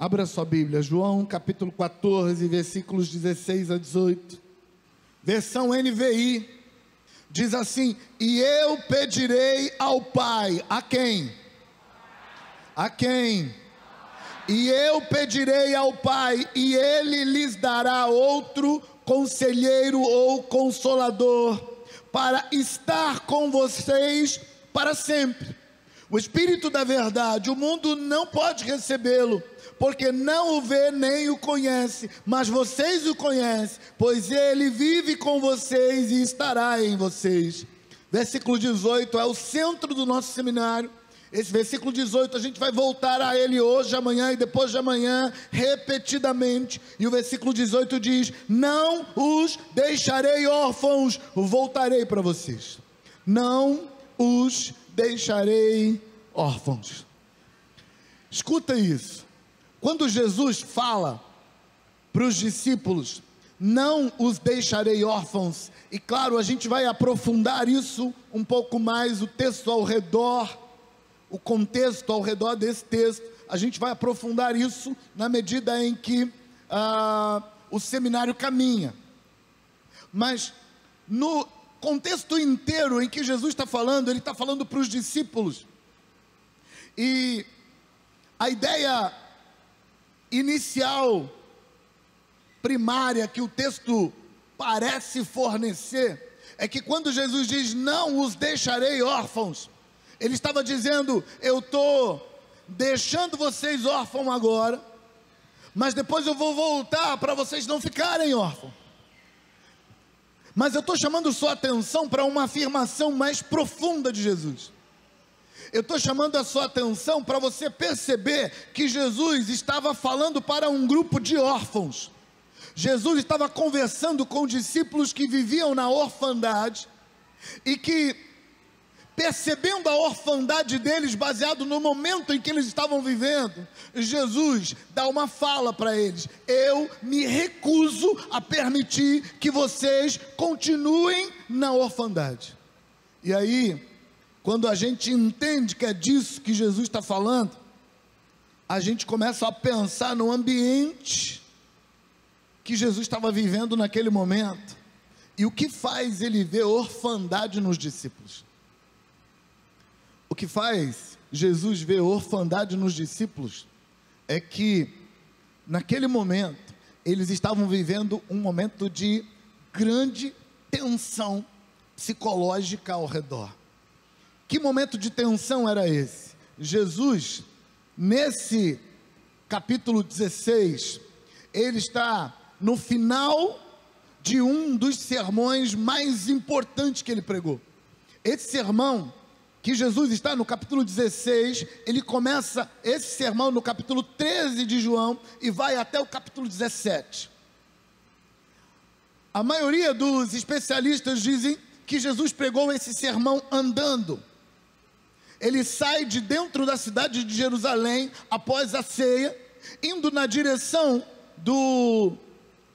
Abra sua Bíblia, João capítulo 14, versículos 16 a 18. Versão NVI, diz assim: e eu pedirei ao Pai, a quem? A quem? E eu pedirei ao Pai, e Ele lhes dará outro conselheiro ou consolador, para estar com vocês para sempre. O Espírito da verdade, o mundo não pode recebê-lo, porque não o vê nem o conhece, mas vocês o conhecem, pois ele vive com vocês e estará em vocês. Versículo 18 é o centro do nosso seminário. Esse versículo 18 a gente vai voltar a ele hoje, amanhã e depois de amanhã, repetidamente. E o versículo 18 diz: não os deixarei órfãos, voltarei para vocês. Não os deixarei órfãos. Escuta isso. Quando Jesus fala para os discípulos, não os deixarei órfãos, e claro, a gente vai aprofundar isso um pouco mais, o texto ao redor, o contexto ao redor desse texto, a gente vai aprofundar isso na medida em que o seminário caminha. Mas no contexto inteiro em que Jesus está falando, ele está falando para os discípulos, e a ideia inicial, primária, que o texto parece fornecer, é que quando Jesus diz, não os deixarei órfãos, ele estava dizendo, eu estou deixando vocês órfãos agora, mas depois eu vou voltar para vocês não ficarem órfãos. Mas eu estou chamando sua atenção para uma afirmação mais profunda de Jesus. Eu estou chamando a sua atenção para você perceber que Jesus estava falando para um grupo de órfãos. Jesus estava conversando com discípulos que viviam na orfandade e que, percebendo a orfandade deles, baseado no momento em que eles estavam vivendo, Jesus dá uma fala para eles: eu me recuso a permitir que vocês continuem na orfandade. E aí, quando a gente entende que é disso que Jesus está falando, a gente começa a pensar no ambiente que Jesus estava vivendo naquele momento, e o que faz ele ver orfandade nos discípulos. O que faz Jesus ver orfandade nos discípulos é que, naquele momento, eles estavam vivendo um momento de grande tensão psicológica ao redor. Que momento de tensão era esse? Jesus, nesse capítulo 16, ele está no final de um dos sermões mais importantes que ele pregou. Esse sermão que Jesus está no capítulo 16, ele começa esse sermão no capítulo 13 de João e vai até o capítulo 17. A maioria dos especialistas dizem que Jesus pregou esse sermão andando. Ele sai de dentro da cidade de Jerusalém após a ceia, indo na direção do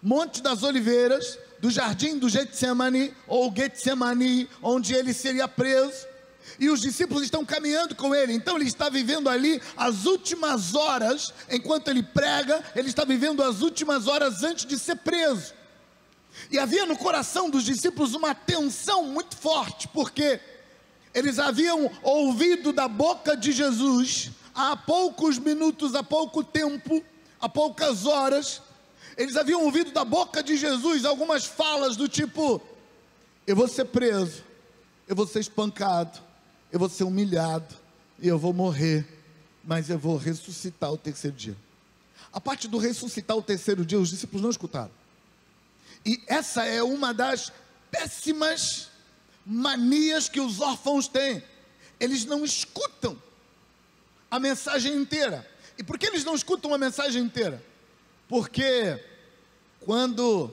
Monte das Oliveiras, do jardim do Getsemane, ou Getsemani, onde ele seria preso. E os discípulos estão caminhando com ele, então ele está vivendo ali as últimas horas, enquanto ele prega, ele está vivendo as últimas horas antes de ser preso. E havia no coração dos discípulos uma tensão muito forte, porque eles haviam ouvido da boca de Jesus, há poucos minutos, há pouco tempo, há poucas horas, eles haviam ouvido da boca de Jesus algumas falas do tipo: eu vou ser preso, eu vou ser espancado, eu vou ser humilhado, e eu vou morrer, mas eu vou ressuscitar o terceiro dia. A parte do ressuscitar o terceiro dia, os discípulos não escutaram. E essa é uma das péssimas manias que os órfãos têm. Eles não escutam a mensagem inteira. E por que eles não escutam a mensagem inteira? Porque quando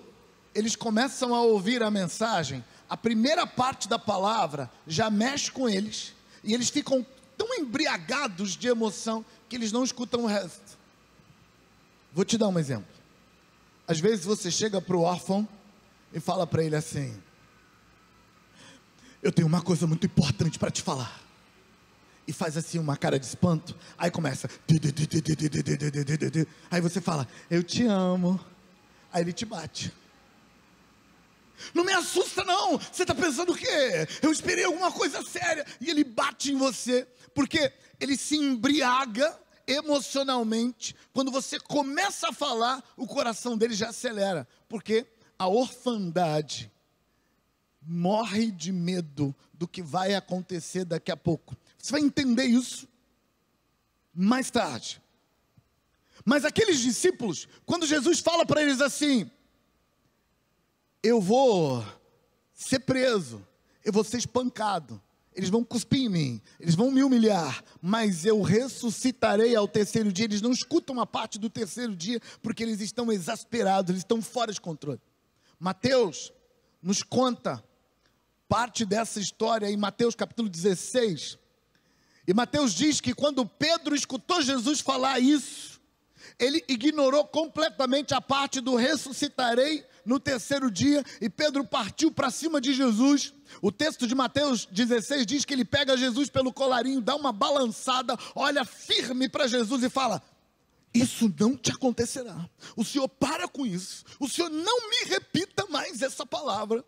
eles começam a ouvir a mensagem, a primeira parte da palavra já mexe com eles, e eles ficam tão embriagados de emoção que eles não escutam o resto. Vou te dar um exemplo. Às vezes você chega para o órfão e fala para ele assim: eu tenho uma coisa muito importante para te falar. e faz assim uma cara de espanto, aí começa, aí você fala, eu te amo, aí ele te bate. Não me assusta não, você está pensando o quê? Eu esperei alguma coisa séria, e ele bate em você, porque ele se embriaga emocionalmente. Quando você começa a falar, o coração dele já acelera, porque a orfandade morre de medo do que vai acontecer daqui a pouco. Você vai entender isso mais tarde. Mas aqueles discípulos, quando Jesus fala para eles assim, eu vou ser preso, eu vou ser espancado, eles vão cuspir em mim, eles vão me humilhar, mas eu ressuscitarei ao terceiro dia. Eles não escutam a parte do terceiro dia, porque eles estão exasperados, eles estão fora de controle. Mateus nos conta parte dessa história em Mateus capítulo 16, e Mateus diz que quando Pedro escutou Jesus falar isso, ele ignorou completamente a parte do ressuscitarei no terceiro dia, e Pedro partiu para cima de Jesus. O texto de Mateus 16 diz que ele pega Jesus pelo colarinho, dá uma balançada, olha firme para Jesus e fala, isso não te acontecerá, o Senhor para com isso, o Senhor não me repita mais essa palavra.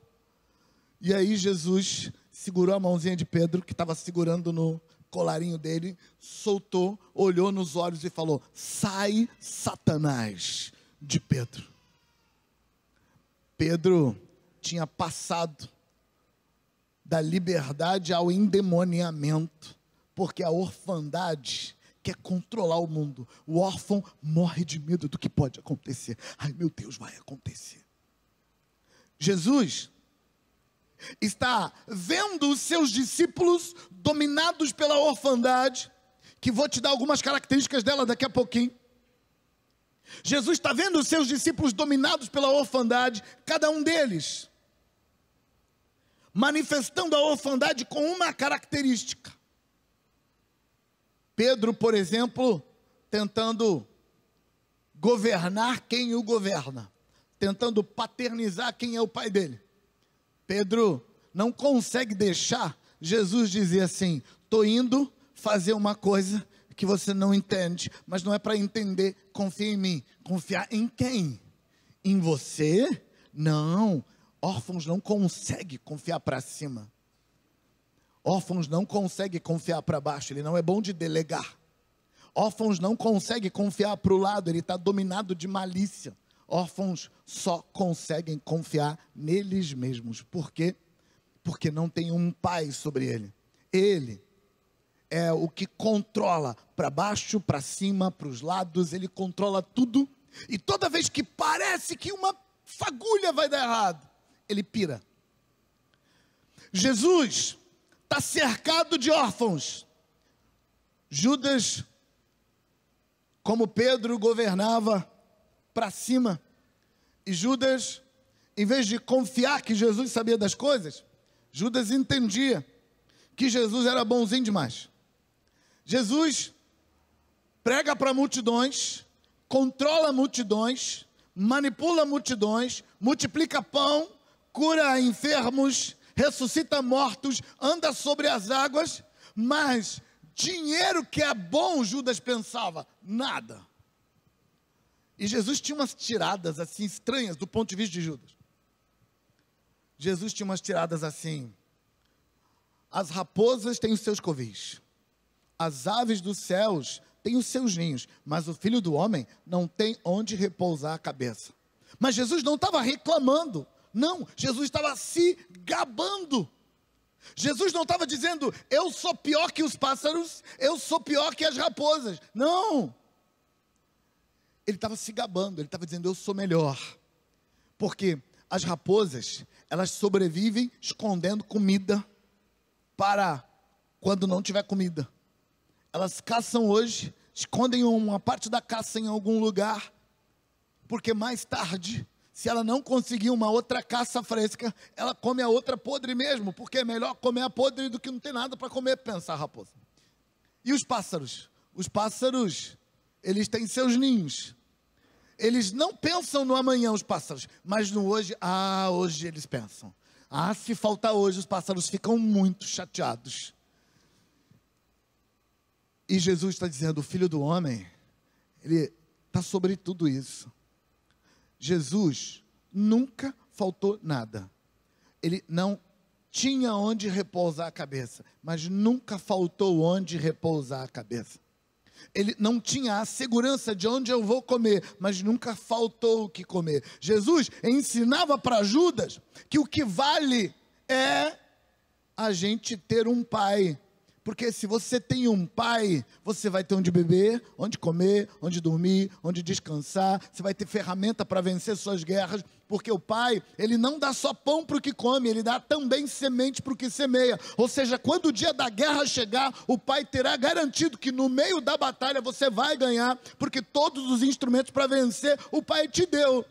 E aí Jesus segurou a mãozinha de Pedro, que estava segurando no colarinho dele, soltou, olhou nos olhos e falou, sai Satanás de Pedro. Pedro tinha passado da liberdade ao endemoniamento, porque a orfandade quer controlar o mundo. O órfão morre de medo do que pode acontecer. Ai meu Deus, vai acontecer. Jesus está vendo os seus discípulos dominados pela orfandade, que vou te dar algumas características dela daqui a pouquinho. Jesus está vendo os seus discípulos dominados pela orfandade, cada um deles manifestando a orfandade com uma característica. Pedro, por exemplo, tentando governar quem o governa, tentando paternizar quem é o pai dele. Pedro não consegue deixar Jesus dizer assim, estou indo fazer uma coisa que você não entende, mas não é para entender, confia em mim. Confiar em quem? Em você? Não, órfãos não conseguem confiar para cima. Órfãos não conseguem confiar para baixo, ele não é bom de delegar. Órfãos não conseguem confiar para o lado, ele está dominado de malícia. Órfãos só conseguem confiar neles mesmos. Por quê? Porque não tem um pai sobre ele. Ele é o que controla para baixo, para cima, para os lados, ele controla tudo. E toda vez que parece que uma fagulha vai dar errado, ele pira. Jesus está cercado de órfãos. Judas, como Pedro, governava para cima, e Judas, em vez de confiar que Jesus sabia das coisas, Judas entendia que Jesus era bonzinho demais. Jesus prega para multidões, controla multidões, manipula multidões, multiplica pão, cura enfermos, ressuscita mortos, anda sobre as águas, mas dinheiro que é bom, Judas pensava, nada. E Jesus tinha umas tiradas assim estranhas do ponto de vista de Judas. Jesus tinha umas tiradas assim, as raposas têm os seus covis, as aves dos céus têm os seus ninhos, mas o Filho do Homem não tem onde repousar a cabeça. Mas Jesus não estava reclamando, não, Jesus estava se gabando. Jesus não estava dizendo, eu sou pior que os pássaros, eu sou pior que as raposas, não. Ele estava se gabando, ele estava dizendo, eu sou melhor. Porque as raposas, elas sobrevivem escondendo comida para quando não tiver comida. Elas caçam hoje, escondem uma parte da caça em algum lugar, porque mais tarde, se ela não conseguir uma outra caça fresca, ela come a outra podre mesmo, porque é melhor comer a podre do que não ter nada para comer, pensa a raposa. E os pássaros? Os pássaros, eles têm seus ninhos. Eles não pensam no amanhã, os pássaros, mas no hoje. Ah, hoje eles pensam. Ah, se faltar hoje, os pássaros ficam muito chateados. E Jesus está dizendo, o Filho do Homem, ele está sobre tudo isso. Jesus nunca faltou nada. Ele não tinha onde repousar a cabeça, mas nunca faltou onde repousar a cabeça. Ele não tinha a segurança de onde eu vou comer, mas nunca faltou o que comer. Jesus ensinava para Judas que o que vale é a gente ter um pai. Porque se você tem um pai, você vai ter onde beber, onde comer, onde dormir, onde descansar. Você vai ter ferramenta para vencer suas guerras. Porque o pai, ele não dá só pão para o que come, ele dá também semente para o que semeia. Ou seja, quando o dia da guerra chegar, o pai terá garantido que no meio da batalha você vai ganhar, porque todos os instrumentos para vencer o pai te deu.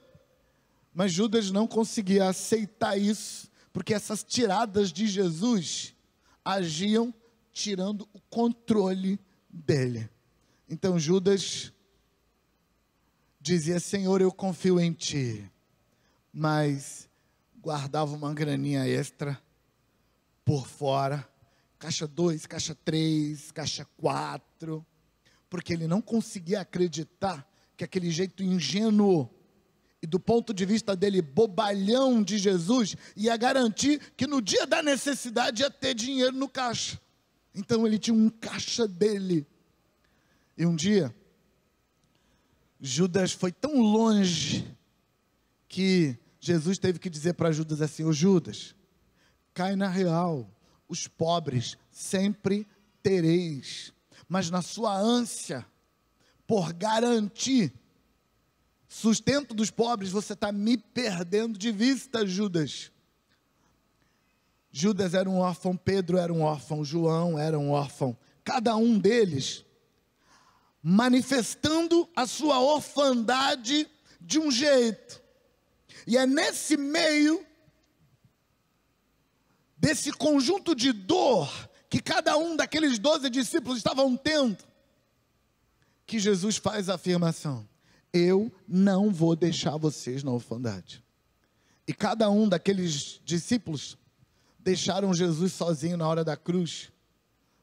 Mas Judas não conseguia aceitar isso, porque essas tiradas de Jesus agiam tirando o controle dele. Então Judas dizia, Senhor, eu confio em ti, mas guardava uma graninha extra por fora, caixa 2, caixa 3, caixa 4, porque ele não conseguia acreditar que aquele jeito ingênuo e do ponto de vista dele, bobalhão de Jesus, ia garantir que no dia da necessidade ia ter dinheiro no caixa. Então ele tinha um caixa dele. E um dia, Judas foi tão longe que Jesus teve que dizer para Judas assim, ô Judas, cai na real, os pobres sempre tereis, mas na sua ânsia por garantir sustento dos pobres, você está me perdendo de vista, Judas. Judas era um órfão, Pedro era um órfão, João era um órfão. Cada um deles manifestando a sua orfandade de um jeito. E é nesse meio desse conjunto de dor que cada um daqueles 12 discípulos estavam tendo, que Jesus faz a afirmação, eu não vou deixar vocês na orfandade. E cada um daqueles discípulos deixaram Jesus sozinho na hora da cruz,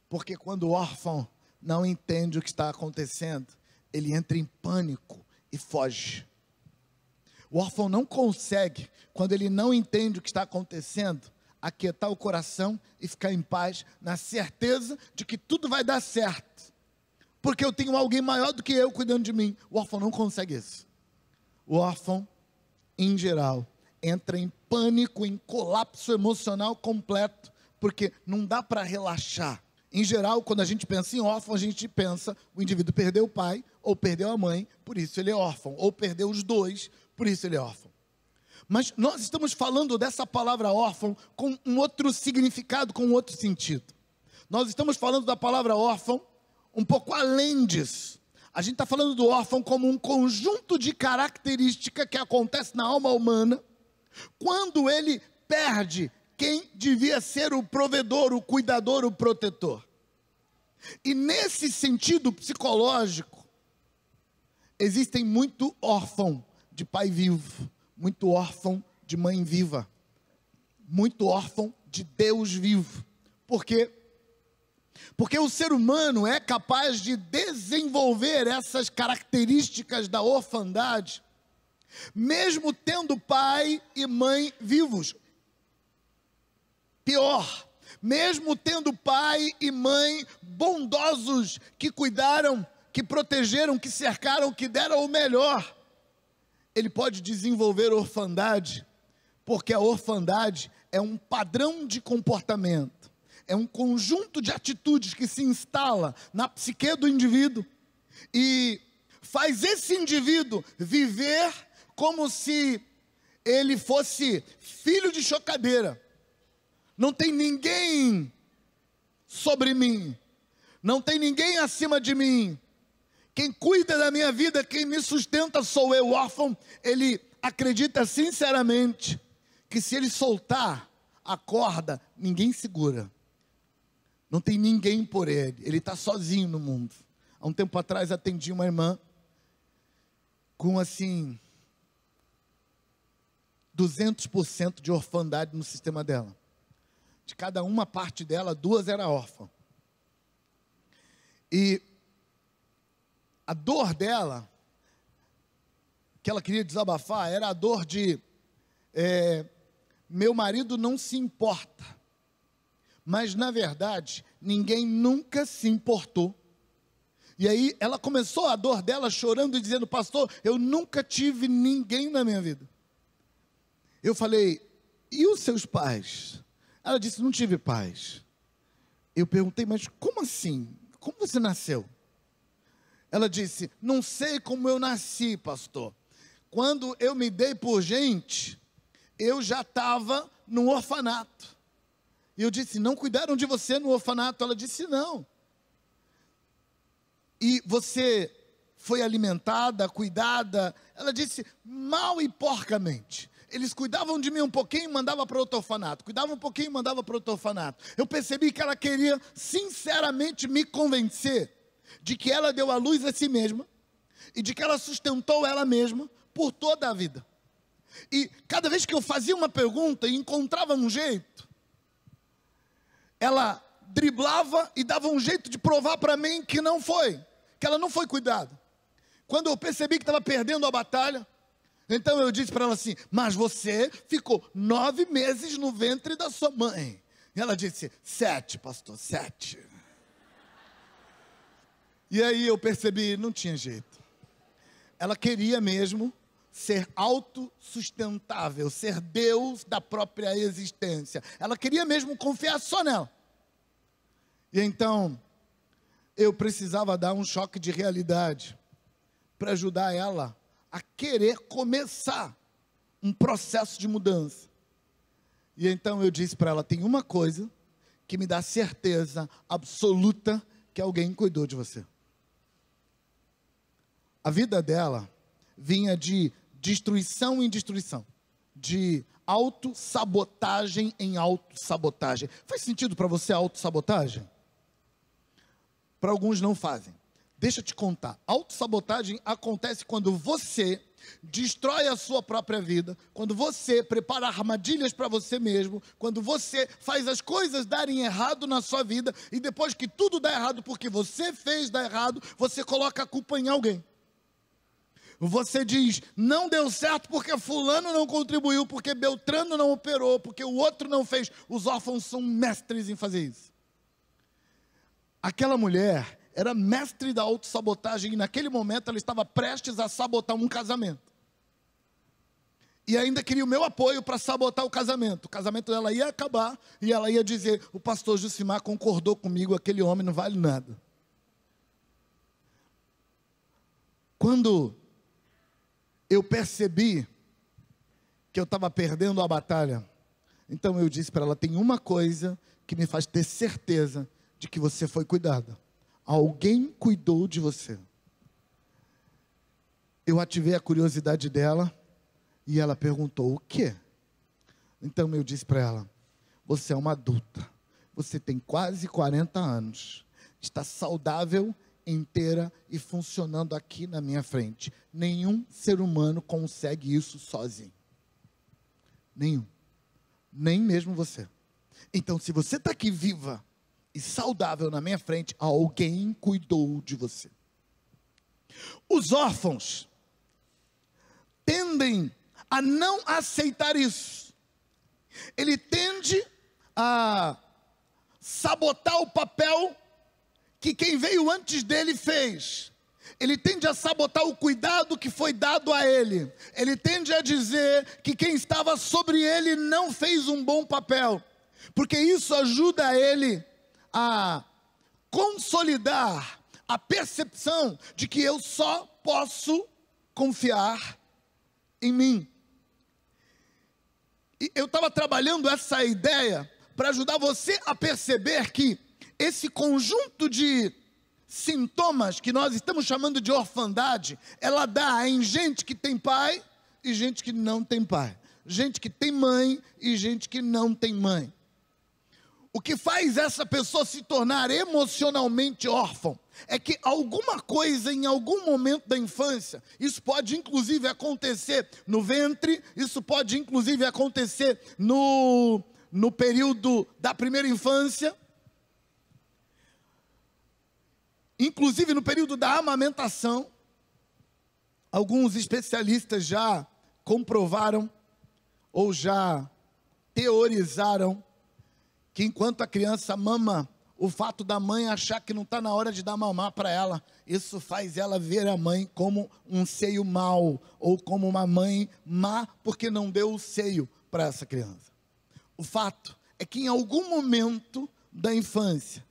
porque quando o órfão não entende o que está acontecendo, ele entra em pânico e foge. O órfão não consegue, quando ele não entende o que está acontecendo, aquietar o coração e ficar em paz, na certeza de que tudo vai dar certo, porque eu tenho alguém maior do que eu cuidando de mim. O órfão não consegue isso. O órfão, em geral, entra em pânico, em colapso emocional completo, porque não dá para relaxar. Em geral, quando a gente pensa em órfão, a gente pensa, o indivíduo perdeu o pai, ou perdeu a mãe, por isso ele é órfão, ou perdeu os dois, por isso ele é órfão. Mas nós estamos falando dessa palavra órfão com um outro significado, com um outro sentido. Nós estamos falando da palavra órfão um pouco além disso. A gente está falando do órfão como um conjunto de características que acontece na alma humana, quando ele perde quem devia ser o provedor, o cuidador, o protetor. E nesse sentido psicológico, existem muito órfão de pai vivo, muito órfão de mãe viva, muito órfão de Deus vivo. Por quê? Porque o ser humano é capaz de desenvolver essas características da orfandade, mesmo tendo pai e mãe vivos. Pior, mesmo tendo pai e mãe bondosos, que cuidaram, que protegeram, que cercaram, que deram o melhor, ele pode desenvolver orfandade, porque a orfandade é um padrão de comportamento, é um conjunto de atitudes que se instala na psique do indivíduo e faz esse indivíduo viver como se ele fosse filho de chocadeira. Não tem ninguém sobre mim, não tem ninguém acima de mim. Quem cuida da minha vida, quem me sustenta sou eu. O órfão, ele acredita sinceramente que se ele soltar a corda, ninguém segura. Não tem ninguém por ele, ele está sozinho no mundo. Há um tempo atrás atendi uma irmã com assim 200% de orfandade no sistema dela. De cada uma parte dela, 2 era órfã. E a dor dela, que ela queria desabafar, era a dor de, meu marido não se importa, mas na verdade, ninguém nunca se importou. E aí ela começou a dor dela chorando e dizendo: pastor, eu nunca tive ninguém na minha vida. Eu falei: e os seus pais? Ela disse: não tive pais. Eu perguntei: mas como assim? Como você nasceu? Ela disse: não sei como eu nasci, pastor. Quando eu me dei por gente, eu já estava no orfanato. E eu disse: não cuidaram de você no orfanato? Ela disse: não. E você foi alimentada, cuidada? Ela disse: mal e porcamente. Eles cuidavam de mim um pouquinho e mandavam para outro orfanato. Cuidavam um pouquinho e mandavam para outro orfanato. Eu percebi que ela queria sinceramente me convencer de que ela deu à luz a si mesma e de que ela sustentou ela mesma por toda a vida. E cada vez que eu fazia uma pergunta e encontrava um jeito, ela driblava e dava um jeito de provar para mim que não foi, que ela não foi cuidada. Quando eu percebi que estava perdendo a batalha, então eu disse para ela assim: mas você ficou 9 meses no ventre da sua mãe. E ela disse: 7, pastor, 7. E aí eu percebi, não tinha jeito. Ela queria mesmo ser autossustentável, ser Deus da própria existência. Ela queria mesmo confiar só nela. E então, eu precisava dar um choque de realidade para ajudar ela a querer começar um processo de mudança. E então eu disse para ela: tem uma coisa que me dá certeza absoluta que alguém cuidou de você. A vida dela vinha de destruição em destruição, de autossabotagem em autossabotagem. Faz sentido para você a autossabotagem? Para alguns não fazem. Deixa eu te contar. Autossabotagem acontece quando você destrói a sua própria vida, quando você prepara armadilhas para você mesmo, quando você faz as coisas darem errado na sua vida, e depois que tudo dá errado porque você fez dar errado, você coloca a culpa em alguém. Você diz: não deu certo porque fulano não contribuiu, porque Beltrano não operou, porque o outro não fez. Os órfãos são mestres em fazer isso. Aquela mulher era mestre da autossabotagem, e naquele momento ela estava prestes a sabotar um casamento. E ainda queria o meu apoio para sabotar o casamento. O casamento dela ia acabar, e ela ia dizer: o pastor Jucimar concordou comigo, aquele homem não vale nada. Quando eu percebi que eu estava perdendo a batalha, então eu disse para ela: tem uma coisa que me faz ter certeza de que você foi cuidada. Alguém cuidou de você. Eu ativei a curiosidade dela e ela perguntou: o quê? Então eu disse para ela: você é uma adulta, você tem quase 40 anos, está saudável, inteira e funcionando aqui na minha frente. Nenhum ser humano consegue isso sozinho. Nenhum. Nem mesmo você. Então, se você está aqui viva e saudável na minha frente, alguém cuidou de você. Os órfãos tendem a não aceitar isso. Ele tende a sabotar o papel que quem veio antes dele fez. Ele tende a sabotar o cuidado que foi dado a ele. Ele tende a dizer que quem estava sobre ele não fez um bom papel, porque isso ajuda ele a consolidar a percepção de que eu só posso confiar em mim. E eu estava trabalhando essa ideia para ajudar você a perceber que esse conjunto de sintomas que nós estamos chamando de orfandade, ela dá em gente que tem pai e gente que não tem pai, gente que tem mãe e gente que não tem mãe. O que faz essa pessoa se tornar emocionalmente órfã é que alguma coisa em algum momento da infância, isso pode inclusive acontecer no ventre, isso pode inclusive acontecer no período da primeira infância. inclusive no período da amamentação, alguns especialistas já comprovaram ou já teorizaram que enquanto a criança mama, o fato da mãe achar que não está na hora de dar mamar para ela, isso faz ela ver a mãe como um seio mau, ou como uma mãe má, porque não deu o seio para essa criança. O fato é que em algum momento da infância,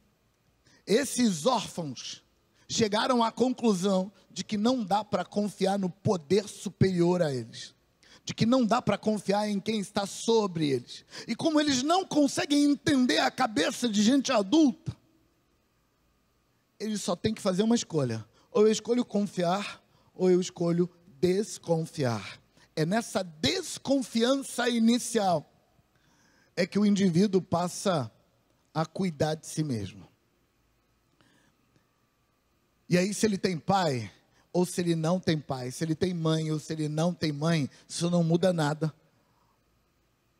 esses órfãos chegaram à conclusão de que não dá para confiar no poder superior a eles, de que não dá para confiar em quem está sobre eles. E como eles não conseguem entender a cabeça de gente adulta, eles só têm que fazer uma escolha. Ou eu escolho confiar, ou eu escolho desconfiar. É nessa desconfiança inicial é que o indivíduo passa a cuidar de si mesmo. E aí, se ele tem pai, ou se ele não tem pai, se ele tem mãe, ou se ele não tem mãe, isso não muda nada.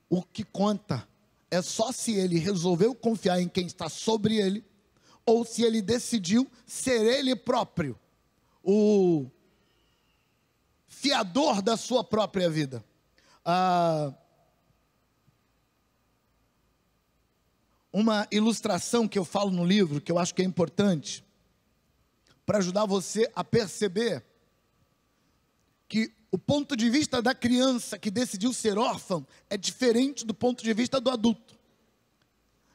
O que conta é só se ele resolveu confiar em quem está sobre ele, ou se ele decidiu ser ele próprio o fiador da sua própria vida. Uma ilustração que eu falo no livro, que eu acho que é importante, para ajudar você a perceber que o ponto de vista da criança que decidiu ser órfã é diferente do ponto de vista do adulto.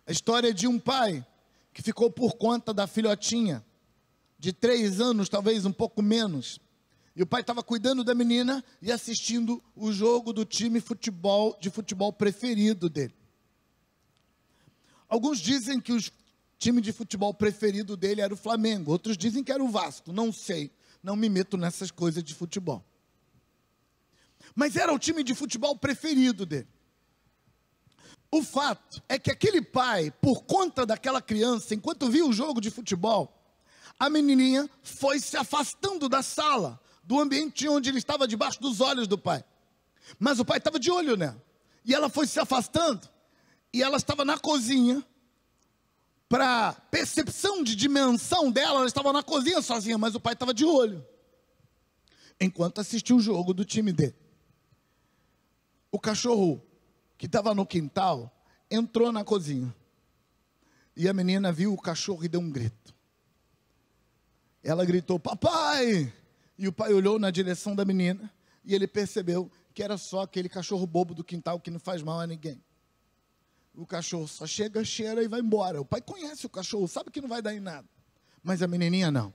A história de um pai que ficou por conta da filhotinha, de 3 anos, talvez um pouco menos. E o pai estava cuidando da menina e assistindo o jogo do time de futebol preferido dele. Alguns dizem que o time de futebol preferido dele era o Flamengo, outros dizem que era o Vasco, não sei, não me meto nessas coisas de futebol. Mas era o time de futebol preferido dele. O fato é que aquele pai, por conta daquela criança, enquanto via o jogo de futebol, a menininha foi se afastando da sala, do ambiente onde ele estava debaixo dos olhos do pai. Mas o pai estava de olho nela. E ela foi se afastando, e ela estava na cozinha. Para percepção de dimensão dela, ela estava na cozinha sozinha, mas o pai estava de olho, enquanto assistia o jogo do time dele. O cachorro que estava no quintal entrou na cozinha, e a menina viu o cachorro e deu um grito. Ela gritou, papai! E o pai olhou na direção da menina, e ele percebeu que era só aquele cachorro bobo do quintal que não faz mal a ninguém. O cachorro só chega, cheira e vai embora. O pai conhece o cachorro, sabe que não vai dar em nada. Mas a menininha não.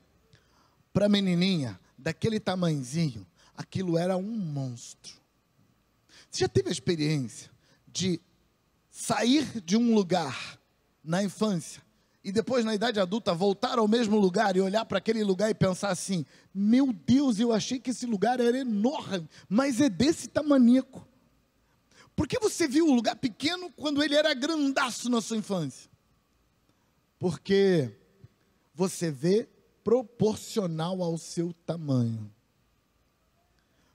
Para a menininha, daquele tamanzinho, aquilo era um monstro. Você já teve a experiência de sair de um lugar na infância e depois na idade adulta voltar ao mesmo lugar e olhar para aquele lugar e pensar assim, meu Deus, eu achei que esse lugar era enorme, mas é desse tamanico. Por que você viu o lugar pequeno quando ele era grandaço na sua infância? Porque você vê proporcional ao seu tamanho.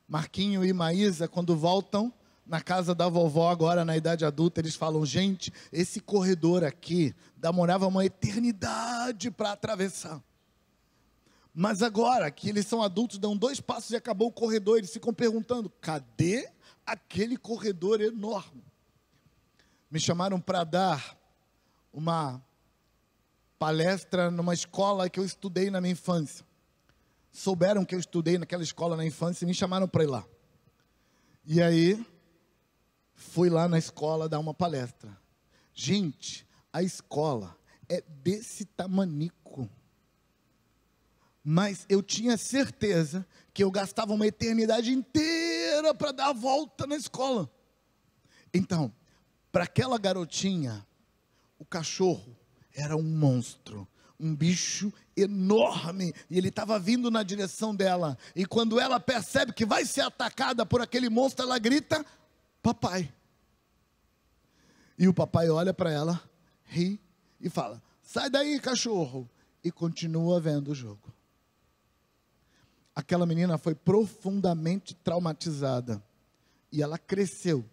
Marquinho e Maísa, quando voltam na casa da vovó, agora na idade adulta, eles falam, gente, esse corredor aqui demorava uma eternidade para atravessar. Mas agora que eles são adultos, dão 2 passos e acabou o corredor, eles ficam perguntando, cadê aquele corredor enorme? Me chamaram para dar uma palestra numa escola que eu estudei na minha infância. Souberam que eu estudei naquela escola na infância e me chamaram para ir lá. E aí, fui lá na escola dar uma palestra. Gente, a escola é desse tamanico. Mas eu tinha certeza que eu gastava uma eternidade inteira para dar a volta na escola. Então, para aquela garotinha, o cachorro era um monstro, um bicho enorme, e ele estava vindo na direção dela. E quando ela percebe que vai ser atacada por aquele monstro, ela grita, papai. E o papai olha para ela, ri e fala, sai daí, cachorro, e continua vendo o jogo. Aquela menina foi profundamente traumatizada, e ela cresceu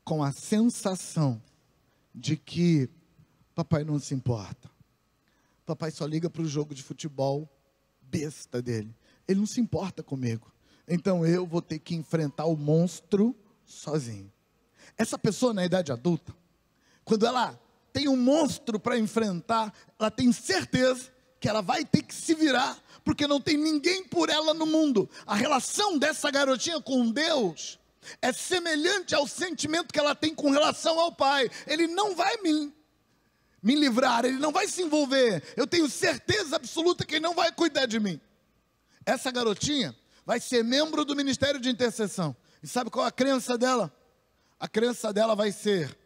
com a sensação de que papai não se importa. papai só liga para o jogo de futebol besta dele. Ele não se importa comigo. Então eu vou ter que enfrentar o monstro sozinho. Essa pessoa na idade adulta, quando ela tem um monstro para enfrentar, ela tem certeza que ela vai ter que se virar, porque não tem ninguém por ela no mundo. A relação dessa garotinha com Deus é semelhante ao sentimento que ela tem com relação ao pai. Ele não vai me livrar, ele não vai se envolver. Eu tenho certeza absoluta que ele não vai cuidar de mim. Essa garotinha vai ser membro do ministério de intercessão. E sabe qual é a crença dela? A crença dela vai ser: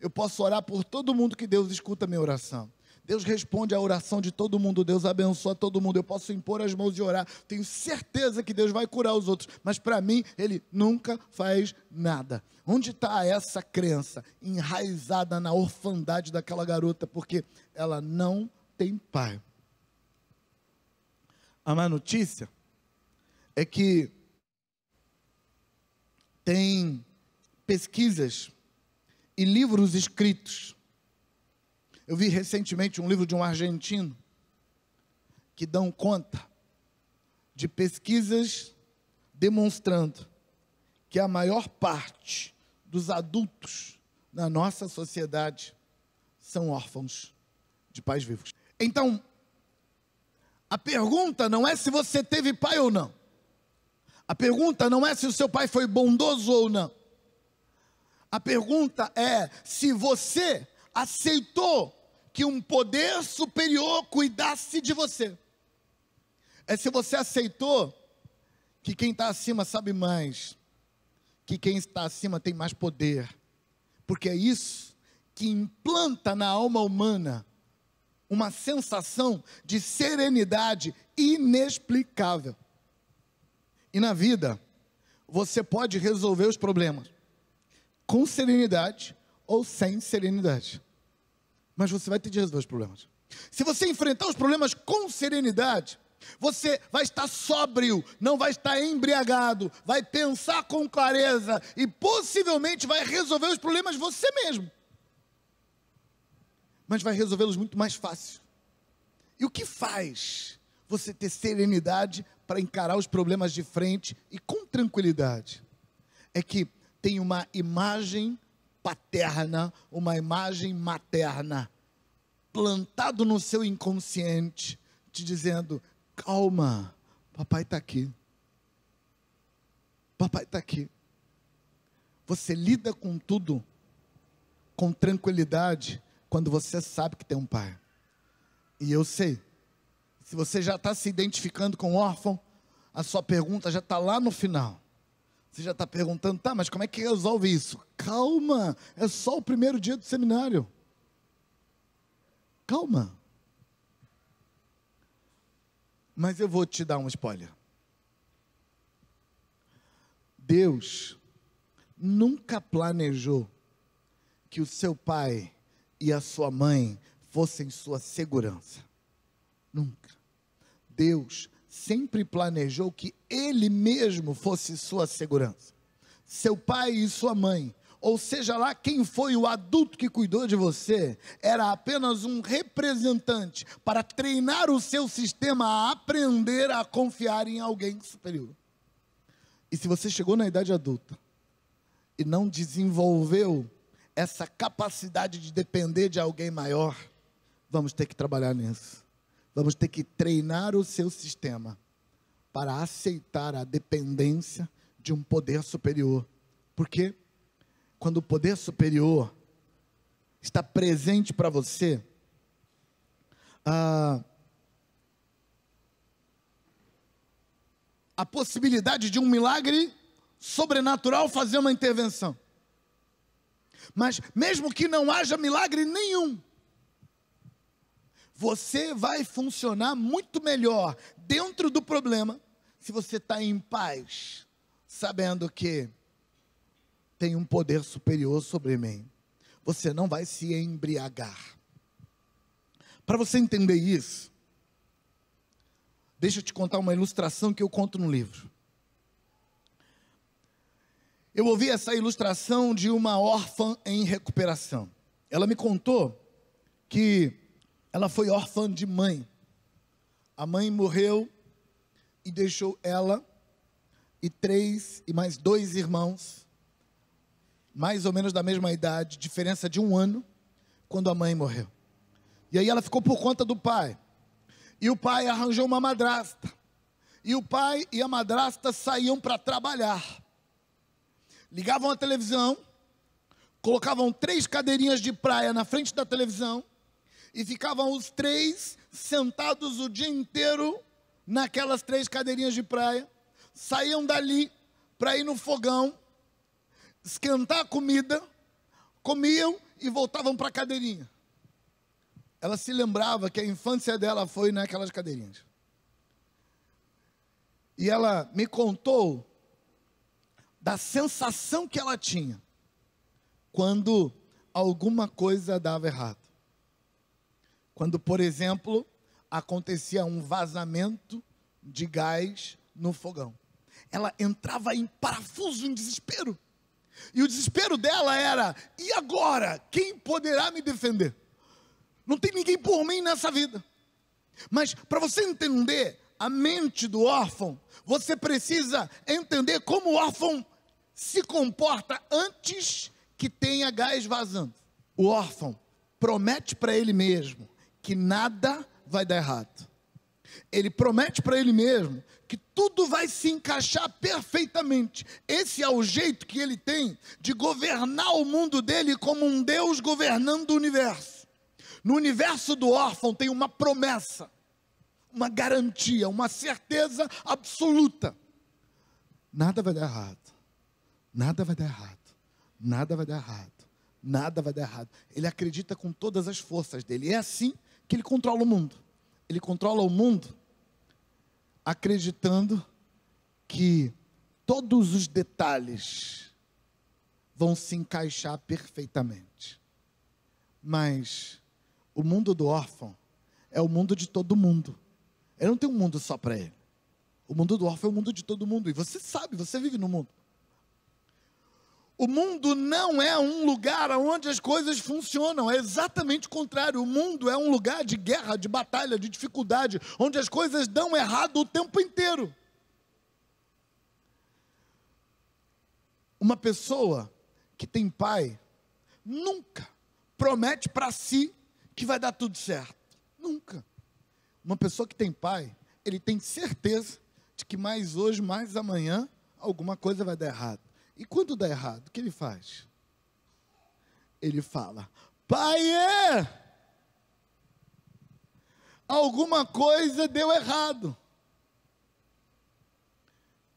eu posso orar por todo mundo que Deus escuta a minha oração. Deus responde a oração de todo mundo, Deus abençoa todo mundo, eu posso impor as mãos e orar, tenho certeza que Deus vai curar os outros, mas para mim, Ele nunca faz nada. Onde está essa crença enraizada na orfandade daquela garota? Porque ela não tem pai. A má notícia é que tem pesquisas e livros escritos. Eu vi recentemente um livro de um argentino que dão conta de pesquisas demonstrando que a maior parte dos adultos na nossa sociedade são órfãos de pais vivos. Então, a pergunta não é se você teve pai ou não. A pergunta não é se o seu pai foi bondoso ou não. A pergunta é se você aceitou que um poder superior cuidasse de você. É se você aceitou que quem está acima sabe mais, que quem está acima tem mais poder, porque é isso que implanta na alma humana uma sensação de serenidade inexplicável. E na vida, você pode resolver os problemas com serenidade ou sem serenidade. Mas você vai ter de resolver os problemas. Se você enfrentar os problemas com serenidade, você vai estar sóbrio, não vai estar embriagado, vai pensar com clareza e possivelmente vai resolver os problemas você mesmo. Mas vai resolvê-los muito mais fácil. E o que faz você ter serenidade para encarar os problemas de frente e com tranquilidade? É que tem uma imagem paterna, uma imagem materna, plantado no seu inconsciente, te dizendo: calma, papai está aqui. Papai está aqui. Você lida com tudo com tranquilidade quando você sabe que tem um pai. E eu sei, se você já está se identificando com órfão, a sua pergunta já está lá no final. Você já está perguntando: tá, mas como é que resolve isso? Calma, é só o primeiro dia do seminário. Calma. Mas eu vou te dar um spoiler. Deus nunca planejou que o seu pai e a sua mãe fossem sua segurança. Nunca. Deus sempre planejou que Ele mesmo fosse sua segurança. Seu pai e sua mãe, ou seja lá quem foi o adulto que cuidou de você, era apenas um representante para treinar o seu sistema a aprender a confiar em alguém superior. E se você chegou na idade adulta e não desenvolveu essa capacidade de depender de alguém maior, vamos ter que trabalhar nisso. Vamos ter que treinar o seu sistema para aceitar a dependência de um poder superior. Porque quando o poder superior está presente para você, a possibilidade de um milagre sobrenatural fazer uma intervenção. Mas mesmo que não haja milagre nenhum, você vai funcionar muito melhor dentro do problema se você está em paz, sabendo que tem um poder superior sobre mim. Você não vai se embriagar. Para você entender isso, deixa eu te contar uma ilustração que eu conto no livro. Eu ouvi essa ilustração de uma órfã em recuperação. Ela me contou que ela foi órfã de mãe. A mãe morreu e deixou ela e mais 2 irmãos, mais ou menos da mesma idade, diferença de 1 ano, quando a mãe morreu. E aí ela ficou por conta do pai. E o pai arranjou uma madrasta. E o pai e a madrasta saíam para trabalhar. Ligavam a televisão, colocavam 3 cadeirinhas de praia na frente da televisão e ficavam os 3 sentados o dia inteiro naquelas 3 cadeirinhas de praia. Saíam dali para ir no fogão, esquentar a comida, comiam e voltavam para a cadeirinha. Ela se lembrava que a infância dela foi naquelas cadeirinhas. E ela me contou da sensação que ela tinha quando alguma coisa dava errado. Quando, por exemplo, acontecia um vazamento de gás no fogão. Ela entrava em parafuso, em desespero. E o desespero dela era: e agora? Quem poderá me defender? Não tem ninguém por mim nessa vida. Mas para você entender a mente do órfão, você precisa entender como o órfão se comporta antes que tenha gás vazando. O órfão promete para ele mesmo que nada vai dar errado. Ele promete para ele mesmo que tudo vai se encaixar perfeitamente. Esse é o jeito que ele tem de governar o mundo dele como um Deus governando o universo. No universo do órfão tem uma promessa, uma garantia, uma certeza absoluta. Nada vai dar errado. Nada vai dar errado. Nada vai dar errado. Nada vai dar errado. Ele acredita com todas as forças dele. É assim que ele controla o mundo. Ele controla o mundo acreditando que todos os detalhes vão se encaixar perfeitamente. Mas o mundo do órfão é o mundo de todo mundo. Ele não tem um mundo só para ele. O mundo do órfão é o mundo de todo mundo. E você sabe, você vive no mundo. O mundo não é um lugar onde as coisas funcionam. É exatamente o contrário. O mundo é um lugar de guerra, de batalha, de dificuldade, onde as coisas dão errado o tempo inteiro. Uma pessoa que tem pai nunca promete para si que vai dar tudo certo. Nunca. Uma pessoa que tem pai, ele tem certeza de que mais hoje, mais amanhã, alguma coisa vai dar errado. E quando dá errado, o que ele faz? Ele fala: pai, alguma coisa deu errado.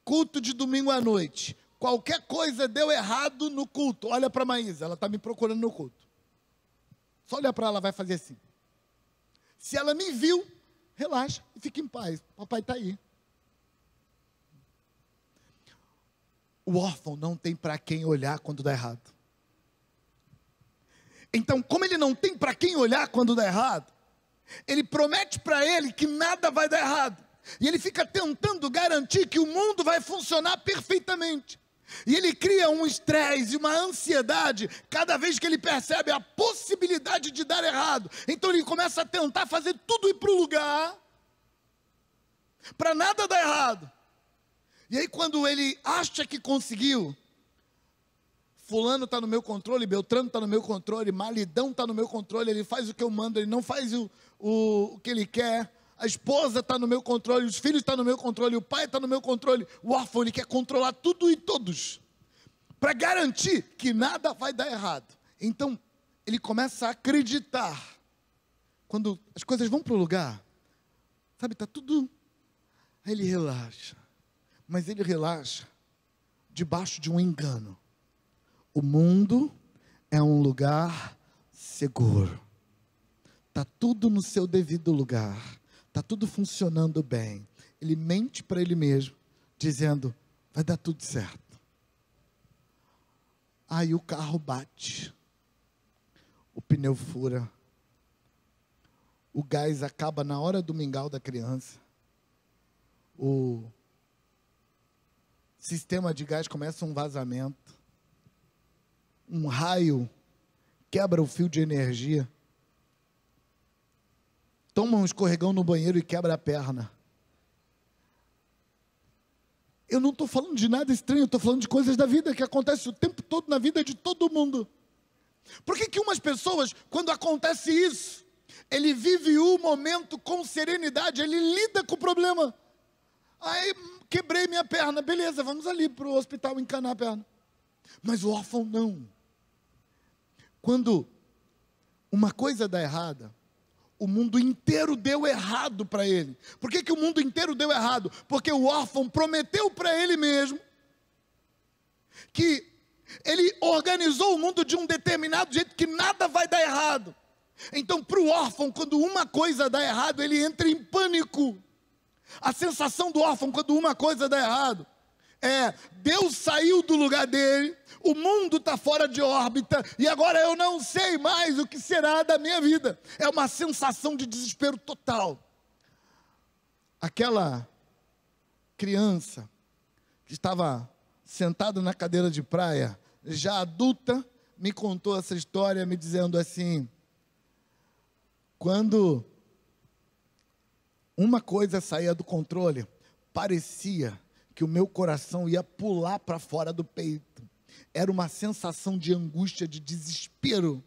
Culto de domingo à noite. Qualquer coisa deu errado no culto. Olha para a Maísa, ela está me procurando no culto. Só olha para ela, ela vai fazer assim. Se ela me viu, relaxa e fica em paz. Papai está aí. O órfão não tem para quem olhar quando dá errado. Então, como ele não tem para quem olhar quando dá errado, ele promete para ele que nada vai dar errado. E ele fica tentando garantir que o mundo vai funcionar perfeitamente. E ele cria um estresse e uma ansiedade cada vez que ele percebe a possibilidade de dar errado. Então ele começa a tentar fazer tudo ir para o lugar, para nada dar errado. E aí quando ele acha que conseguiu, fulano está no meu controle, Beltrano está no meu controle, Malidão está no meu controle, ele faz o que eu mando, ele não faz o que ele quer, a esposa está no meu controle, os filhos estão no meu controle, o pai está no meu controle, o órfão ele quer controlar tudo e todos, para garantir que nada vai dar errado. Então ele começa a acreditar, quando as coisas vão para o lugar, sabe, está tudo, aí ele relaxa. Mas ele relaxa debaixo de um engano. O mundo é um lugar seguro. Está tudo no seu devido lugar. Está tudo funcionando bem. Ele mente para ele mesmo, dizendo: vai dar tudo certo. Aí o carro bate. O pneu fura. O gás acaba na hora do mingau da criança. O sistema de gás começa um vazamento, um raio quebra o fio de energia, toma um escorregão no banheiro e quebra a perna. Eu não estou falando de nada estranho, eu estou falando de coisas da vida que acontecem o tempo todo na vida de todo mundo. Por que umas pessoas, quando acontece isso, ele vive o momento com serenidade, ele lida com o problema. Aí, quebrei minha perna, beleza, vamos ali para o hospital encanar a perna. Mas o órfão não. Quando uma coisa dá errada, o mundo inteiro deu errado para ele. Por que o mundo inteiro deu errado? Porque o órfão prometeu para ele mesmo que ele organizou o mundo de um determinado jeito que nada vai dar errado. Então, para o órfão, quando uma coisa dá errado, ele entra em pânico. A sensação do órfão quando uma coisa dá errado é: Deus saiu do lugar dele, o mundo está fora de órbita e agora eu não sei mais o que será da minha vida. É uma sensação de desespero total. Aquela criança que estava sentada na cadeira de praia, já adulta, me contou essa história me dizendo assim: quando uma coisa saía do controle, parecia que o meu coração ia pular para fora do peito. Era uma sensação de angústia, de desespero.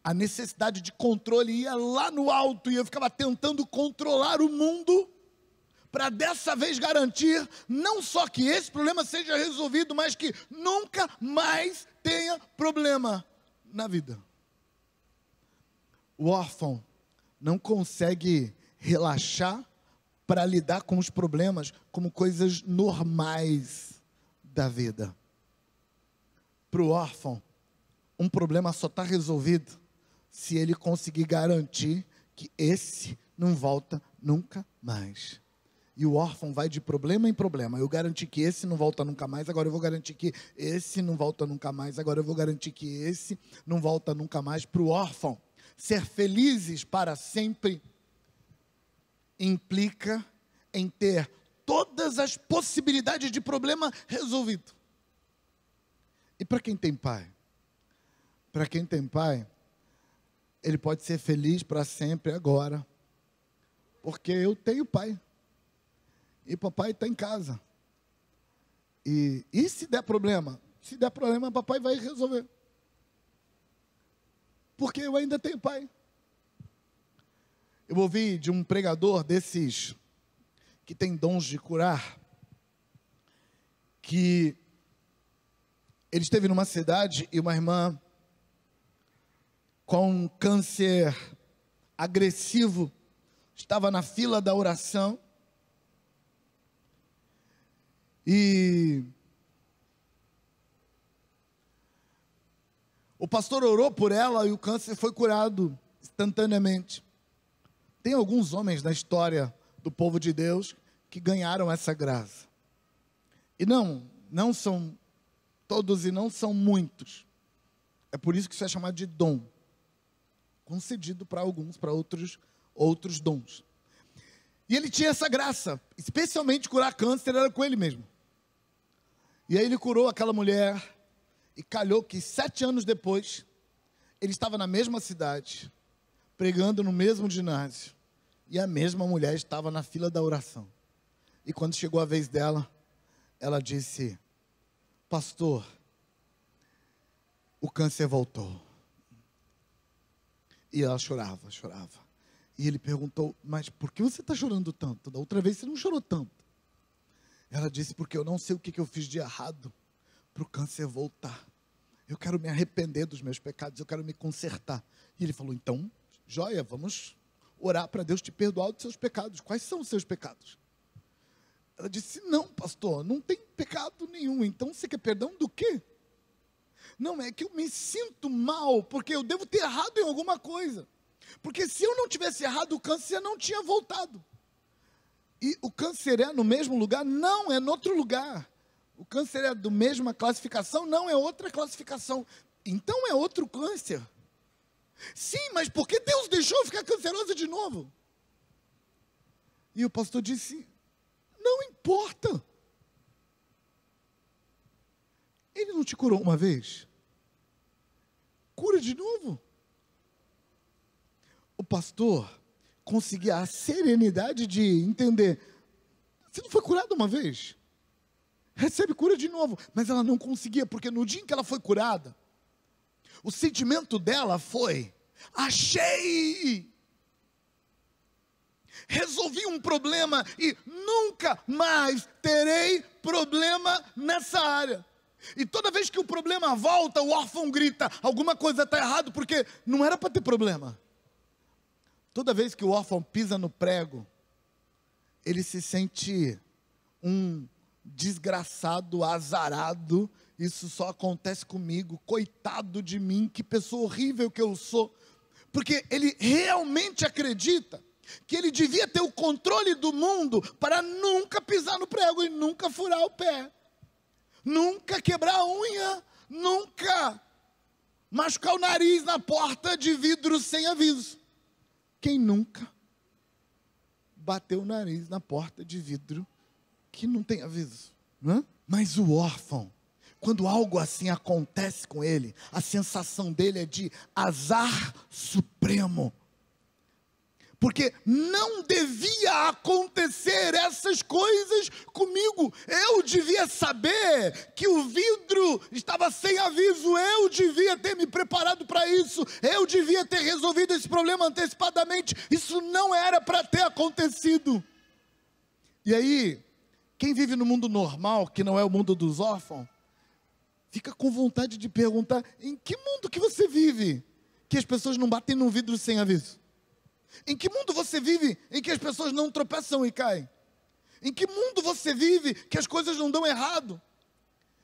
A necessidade de controle ia lá no alto e eu ficava tentando controlar o mundo para dessa vez garantir não só que esse problema seja resolvido, mas que nunca mais tenha problema na vida. O órfão não consegue relaxar para lidar com os problemas como coisas normais da vida. Para o órfão, um problema só está resolvido se ele conseguir garantir que esse não volta nunca mais. E o órfão vai de problema em problema. Eu garanti que esse não volta nunca mais, agora eu vou garantir que esse não volta nunca mais, agora eu vou garantir que esse não volta nunca mais. Para o órfão, ser felizes para sempre implica em ter todas as possibilidades de problema resolvido. E para quem tem pai? Para quem tem pai, ele pode ser feliz para sempre agora, porque eu tenho pai. E papai está em casa. E se der problema? Se der problema, papai vai resolver. Porque eu ainda tenho pai. Eu ouvi de um pregador desses que tem dons de curar, que ele esteve numa cidade e uma irmã com câncer agressivo estava na fila da oração e o pastor orou por ela e o câncer foi curado instantaneamente. Tem alguns homens na história do povo de Deus que ganharam essa graça. E não são todos e não são muitos. É por isso que isso é chamado de dom. Concedido para alguns, para outros dons. E ele tinha essa graça, especialmente curar câncer, era com ele mesmo. E aí ele curou aquela mulher, e calhou que 7 anos depois, ele estava na mesma cidade, pregando no mesmo ginásio, e a mesma mulher estava na fila da oração. E quando chegou a vez dela, ela disse: pastor, o câncer voltou. E ela chorava. E ele perguntou: mas por que você está chorando tanto? Da outra vez você não chorou tanto. Ela disse: porque eu não sei o que eu fiz de errado para o câncer voltar. Eu quero me arrepender dos meus pecados, eu quero me consertar. E ele falou: então, joia, vamos orar para Deus te perdoar dos seus pecados. Quais são os seus pecados? Ela disse: não, pastor, não tem pecado nenhum. Então você quer perdão do quê? Não, é que eu me sinto mal, porque eu devo ter errado em alguma coisa. Porque se eu não tivesse errado, o câncer não tinha voltado. E o câncer é no mesmo lugar? Não, é em outro lugar. O câncer é da mesma classificação? Não, é outra classificação. Então é outro câncer. Sim, mas por que Deus deixou eu ficar cancerosa de novo? E o pastor disse: não importa. Ele não te curou uma vez? Cura de novo. O pastor conseguia a serenidade de entender: você não foi curada uma vez? Recebe cura de novo. Mas ela não conseguia, porque no dia em que ela foi curada, o sentimento dela foi: achei! Resolvi um problema e nunca mais terei problema nessa área. E toda vez que o problema volta, o órfão grita: alguma coisa está errada, porque não era para ter problema. Toda vez que o órfão pisa no prego, ele se sente um desgraçado, azarado. Isso só acontece comigo, coitado de mim, que pessoa horrível que eu sou. Porque ele realmente acredita que ele devia ter o controle do mundo para nunca pisar no prego e nunca furar o pé, nunca quebrar a unha, nunca machucar o nariz na porta de vidro sem aviso. Quem nunca bateu o nariz na porta de vidro que não tem aviso, né? Mas o órfão, quando algo assim acontece com ele, a sensação dele é de azar supremo. Porque não devia acontecer essas coisas comigo. Eu devia saber que o vidro estava sem aviso. Eu devia ter me preparado para isso. Eu devia ter resolvido esse problema antecipadamente. Isso não era para ter acontecido. E aí, quem vive no mundo normal, que não é o mundo dos órfãos, fica com vontade de perguntar: em que mundo que você vive que as pessoas não batem no vidro sem aviso? Em que mundo você vive em que as pessoas não tropeçam e caem? Em que mundo você vive que as coisas não dão errado?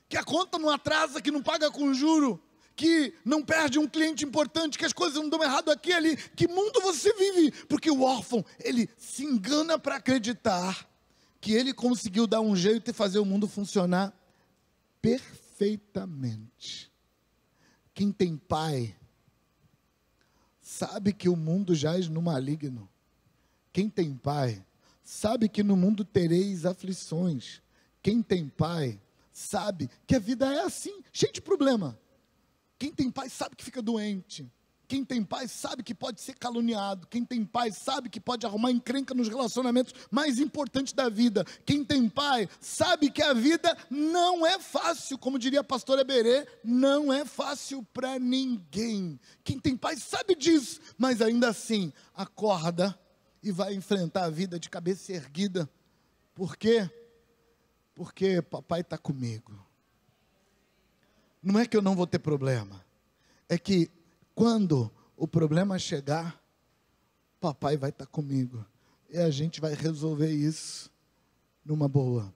Que a conta não atrasa, que não paga com juro, que não perde um cliente importante, que as coisas não dão errado aqui e ali? Que mundo você vive? Porque o órfão, ele se engana para acreditar que ele conseguiu dar um jeito e fazer o mundo funcionar perfeitamente. Quem tem pai sabe que o mundo jaz no maligno. Quem tem pai sabe que no mundo tereis aflições. Quem tem pai sabe que a vida é assim, cheia de problema. Quem tem pai sabe que fica doente. Quem tem pai sabe que pode ser caluniado. Quem tem pai sabe que pode arrumar encrenca nos relacionamentos mais importantes da vida. Quem tem pai sabe que a vida não é fácil, como diria a pastora Eberê, não é fácil para ninguém. Quem tem pai sabe disso, mas ainda assim acorda e vai enfrentar a vida de cabeça erguida. Por quê? Porque papai está comigo. Não é que eu não vou ter problema, é que quando o problema chegar, papai vai estar comigo. E a gente vai resolver isso numa boa.